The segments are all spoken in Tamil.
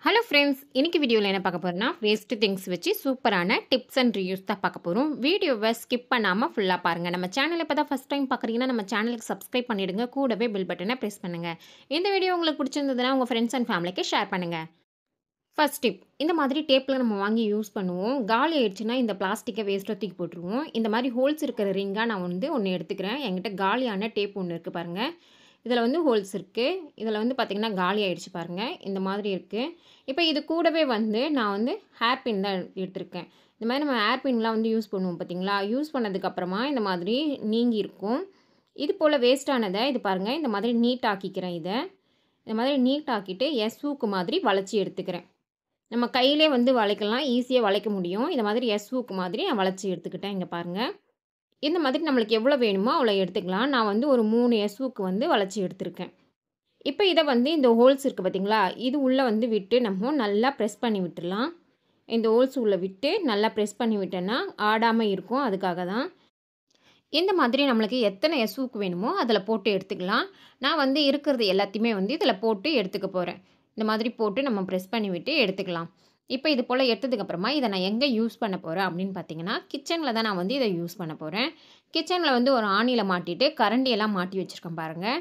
ஹலோ ஃப்ரெண்ட்ஸ், இன்னைக்கு வீடியோவில் என்ன பார்க்க போறோம்னா வேஸ்ட் திங்ஸ் வச்சு சூப்பரான டிப்ஸ் அண்ட் ரிவ்யூஸ் தான் பார்க்க போகிறோம். வீடியோவை ஸ்கிப் பண்ணாமல் ஃபுல்லாக பாருங்கள். நம்ம சேனலை இப்போ தான் ஃபஸ்ட் டைம் பார்க்குறீங்கன்னா நம்ம சேனலுக்கு சப்ஸ்கிரைப் பண்ணிவிடுங்க. கூடவே பெல் பட்டனை ப்ரெஸ் பண்ணுங்கள். இந்த வீடியோ உங்களுக்கு பிடிச்சிருந்ததுன்னா உங்கள் ஃப்ரெண்ட்ஸ் அண்ட் ஃபேமிலிக்கு ஷேர் பண்ணுங்கள். ஃபர்ஸ்ட் டிப், இந்த மாதிரி டேப்பில் நம்ம வாங்கி யூஸ் பண்ணுவோம். காலி ஆயிடுச்சுன்னா இந்த பிளாஸ்டிக்கை வேஸ்ட்டாக தூக்கி போட்டுருவோம். இந்த மாதிரி ஹோல்ஸ் இருக்கிற ரிங்காக நான் ஒன்று எடுத்துக்கிறேன். என்கிட்ட காலியான டேப் ஒன்று இருக்குது பாருங்கள். இதில் ஹோல்ஸ் இருக்குது. இதில் பார்த்திங்கன்னா காலி ஆகிடுச்சு பாருங்கள். இந்த மாதிரி இருக்குது. இப்போ இது கூடவே நான் ஹேர் பின் தான் எடுத்திருக்கேன். இந்த மாதிரி நம்ம ஹேர் பின்லாம் யூஸ் பண்ணுவோம் பார்த்திங்களா. யூஸ் பண்ணதுக்கப்புறமா இந்த மாதிரி நீங்கி இருக்கும். இது போல் வேஸ்ட்டானதை இது பாருங்கள், இந்த மாதிரி நீட் ஆக்கிக்கிறேன். இந்த மாதிரி நீட் ஆக்கிட்டு எஸ்ஊக்கு மாதிரி வளைச்சி எடுத்துக்கிறேன். நம்ம கையிலே வளைக்கலாம், ஈஸியாக வளைக்க முடியும். இந்த மாதிரி எஸ்ஊக்கு மாதிரி நான் வளைச்சி எடுத்துக்கிட்டேன். இங்கே பாருங்கள், இந்த மாதிரி நம்மளுக்கு எவ்வளோ வேணுமோ அவ்வளோ எடுத்துக்கலாம். நான் ஒரு 3 எஸ்ஊக்கு வளைச்சி எடுத்திருக்கேன். இப்போ இதை இந்த ஹோல்ஸ் இருக்குது பார்த்திங்களா, இது உள்ளே விட்டு நம்ம நல்லா ப்ரெஸ் பண்ணி விட்டுடலாம். இந்த ஹோல்ஸ் உள்ளே விட்டு நல்லா ப்ரெஸ் பண்ணி விட்டேன்னா ஆடாமல் இருக்கும். அதுக்காக தான் இந்த மாதிரி நம்மளுக்கு எத்தனை எஸ்ஊக்கு வேணுமோ அதில் போட்டு எடுத்துக்கலாம். நான் இருக்கிறது எல்லாத்தையுமே இதில் போட்டு எடுத்துக்க போகிறேன். இந்த மாதிரி போட்டு நம்ம ப்ரெஸ் பண்ணி விட்டு எடுத்துக்கலாம். இப்போ இது போல் எடுத்ததுக்கப்புறமா இதை நான் எங்கே யூஸ் பண்ண போகிறேன் அப்படின்னு பார்த்தீங்கன்னா, கிச்சனில் தான் நான் இதை யூஸ் பண்ண போகிறேன். கிச்சனில் ஒரு ஆணியில் மாட்டிட்டு கரண்டியெல்லாம் மாட்டி வச்சுருக்கேன் பாருங்கள்.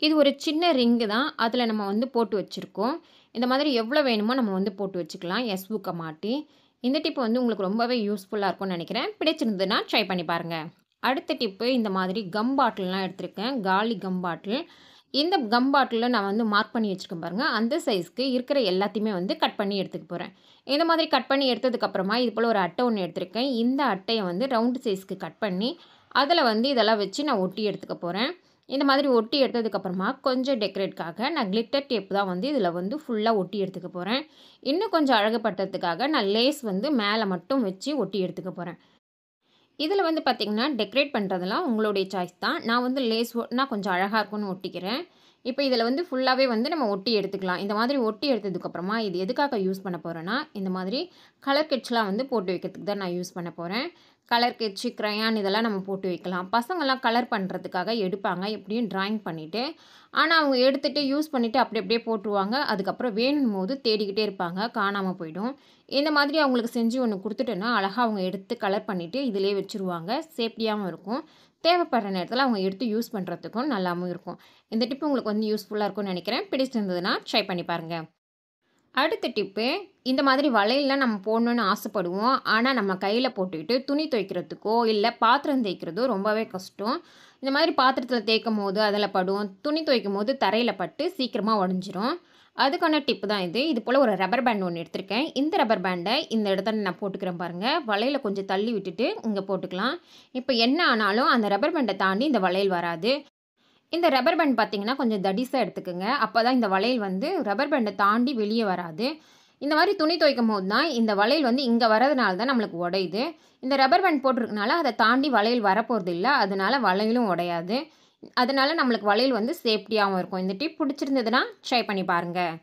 இது ஒரு சின்ன ரிங்கு தான், அதில் நம்ம போட்டு வச்சுருக்கோம். இந்த மாதிரி எவ்வளோ வேணுமோ நம்ம போட்டு வச்சுக்கலாம் எஸ்ஊக்கை மாட்டி. இந்த டிப் உங்களுக்கு ரொம்பவே யூஸ்ஃபுல்லாக இருக்கும்னு நினைக்கிறேன். பிடிச்சிருந்ததுன்னா ட்ரை பண்ணி பாருங்கள். அடுத்த டிப்பு, இந்த மாதிரி கம் பாட்டில்லாம் எடுத்திருக்கேன். காலி கம் பாட்டில். இந்த கம் பாட்டிலில் நான் மார்க் பண்ணி வச்சுருக்கேன் பாருங்கள். அந்த சைஸ்க்கு இருக்கிற எல்லாத்தையுமே கட் பண்ணி எடுத்துக்க போகிறேன். இந்த மாதிரி கட் பண்ணி எடுத்ததுக்கப்புறமா இது போல் ஒரு அட்டை ஒன்று எடுத்திருக்கேன். இந்த அட்டையை ரவுண்டு சைஸ்க்கு கட் பண்ணி அதில் இதெல்லாம் வச்சு நான் ஒட்டி எடுத்துக்க போகிறேன். இந்த மாதிரி ஒட்டி எடுத்ததுக்கப்புறமா கொஞ்சம் டெக்கரேட்காக நான் கிளிட்டர் டேப் தான் இதில் ஃபுல்லாக ஒட்டி எடுத்துக்க போகிறேன். இன்னும் கொஞ்சம் அழகுபடுத்துறதுக்காக நான் லேஸ் மேலே மட்டும் வச்சு ஒட்டி எடுத்துக்க போகிறேன். இதில் பார்த்திங்கன்னா டெக்கரேட் பண்ணுறதெல்லாம் உங்களுடைய சாய்ஸ் தான். நான் லேஸ் ஒட்டினா கொஞ்சம் அழகாக இருக்கும்னு ஒட்டிக்கிறேன். இப்போ இதில் ஃபுல்லாகவே நம்ம ஒட்டி எடுத்துக்கலாம். இந்த மாதிரி ஒட்டி எடுத்ததுக்கப்புறமா இது எதுக்காக யூஸ் பண்ண போகிறேன்னா, இந்த மாதிரி கலர் கிட்ஸ்லாம் போட்டு வைக்கிறதுக்கு தான் நான் யூஸ் பண்ண போகிறேன். கலர் கிட்ஸு, க்ரையான் இதெல்லாம் நம்ம போட்டு வைக்கலாம். பசங்கள்லாம் கலர் பண்ணுறதுக்காக எடுப்பாங்க எப்படியும் ட்ராயிங் பண்ணிவிட்டு. ஆனால் அவங்க எடுத்துகிட்டு யூஸ் பண்ணிவிட்டு அப்படியே போட்டுருவாங்க. அதுக்கப்புறம் வேணும் போது தேடிக்கிட்டே இருப்பாங்க, காணாமல் போயிடும். இந்த மாதிரி அவங்களுக்கு செஞ்சு ஒன்று கொடுத்துட்டோன்னா அழகாக அவங்க எடுத்து கலர் பண்ணிவிட்டு இதிலே வச்சுருவாங்க. சேஃப்டியாகவும் இருக்கும். தேவைப்படுற நேரத்தில் அவங்க எடுத்து யூஸ் பண்ணுறதுக்கும் நல்லாவும் இருக்கும். இந்த டிப்பு உங்களுக்கு யூஸ்ஃபுல்லாக இருக்கும்னு நினைக்கிறேன். பிடிச்சிருந்ததுன்னா ட்ரை பண்ணி பாருங்கள். அடுத்த டிப்பு, இந்த மாதிரி வளையல்லாம் நம்ம போடணுன்னு ஆசைப்படுவோம். ஆனால் நம்ம கையில் போட்டுக்கிட்டு துணி துவைக்கிறதுக்கோ இல்லை பாத்திரம் தேய்க்கிறதோ ரொம்பவே கஷ்டம். இந்த மாதிரி பாத்திரத்தில் தேய்க்கும் போது அதில் படும், துணி துவைக்கும் போது தரையில் பட்டு சீக்கிரமாக உடஞ்சிரும். அதுக்கான டிப்பு தான் இது. இது போல் ஒரு ரப்பர் பேண்ட் ஒன்று எடுத்திருக்கேன். இந்த ரப்பர் பேண்டை இந்த இடத்துல நான் போட்டுக்கிறேன் பாருங்கள். வளையலை கொஞ்சம் தள்ளி விட்டுட்டு இங்கே போட்டுக்கலாம். இப்போ என்ன ஆனாலும் அந்த ரப்பர் பேண்டை தாண்டி இந்த வளையல் வராது. இந்த ரப்பர் பேண்ட் பார்த்திங்கன்னா கொஞ்சம் தடிசாக எடுத்துக்கோங்க. அப்போ தான் இந்த வளையல் ரப்பர் பேண்டை தாண்டி வெளியே வராது. இந்த மாதிரி துணி துவைக்கும் போது தான் இந்த வளையல் இங்கே வரதுனால தான் நம்மளுக்கு உடையுது. இந்த ரப்பர் பேண்ட் போட்டிருக்கனால அதை தாண்டி வளையல் வரப்போகிறது இல்லை. அதனால வளையலும் உடையாது. அதனால நம்மளுக்கு வளையல் சேஃப்டியாகவும் இருக்கும். இந்த டிப் பிடிச்சிருந்ததுன்னா ட்ரை பண்ணி பாருங்கள்.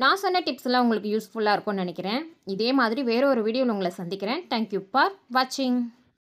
நான் சொன்ன டிப்ஸ்லாம் உங்களுக்கு யூஸ்ஃபுல்லாக இருக்கும்னு நினைக்கிறேன். இதே மாதிரி வேறு ஒரு வீடியோவில் உங்களை சந்திக்கிறேன். தேங்க்யூ ஃபார் வாட்சிங்.